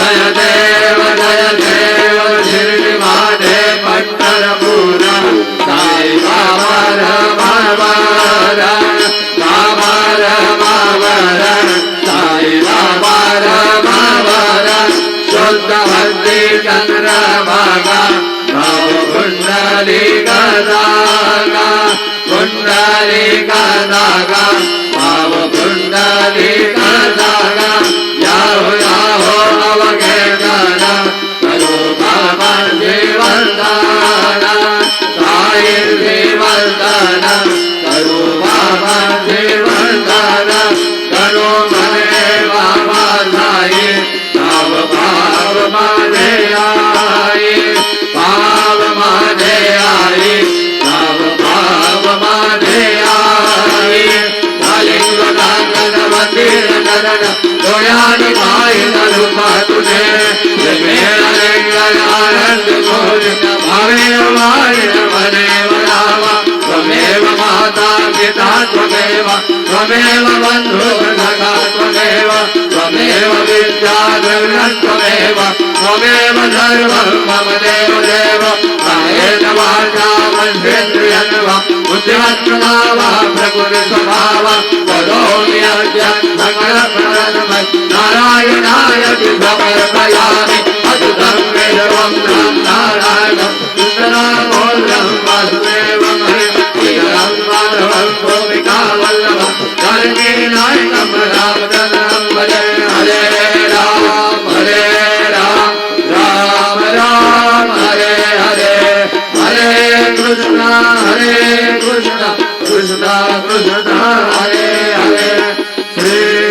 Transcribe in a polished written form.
जय देव शिर्डी माझे पंढरपूर साई बाबा रमावरा बाबा रमावरा साई बाबा रमावरा शुद्ध भक्ति चंद्रभागा भाव कुंडली गदागा कुंडली गदागा भाव कुंडली गदागा याहो याहो अवघेदना करो बाबा जीवनदाना साई जीवनदाना करो बाबा जीवनदाना करो मने बाबा साई भाव भाव माने आई भाव माने आई भाव भाव माने आई कालिंग नागन मंदिर नरन दोयानी माई नरुपा तुझे मेरा लिंगन आनंद मोर भावे माई मने वरावा त्वमेव माता पिता त्वमेव त्वमेव बंधु सखा त्वमेव त्वमेव विद्या द्रव्यं त्वमेव त्वमेव सर्वं मम देव देव कायेन वाचा मनसेन्द्रियेण वा बुद्धिमत्तया वा प्रकृति स्वभाव करोमि यज्ञं सकलप्रणतमः नारायणाय समर्पयामि अद्भुतं वेदं नारायणं सुन्दरमूर्तं वासुदेवं हरिं माधवं गोपिकावल्लभं जानकीनायकं रामचन्द्रं भजे हरे राम राम राम हरे हरे हरे कृष्ण कृष्ण कृष्ण हरे हरे श्री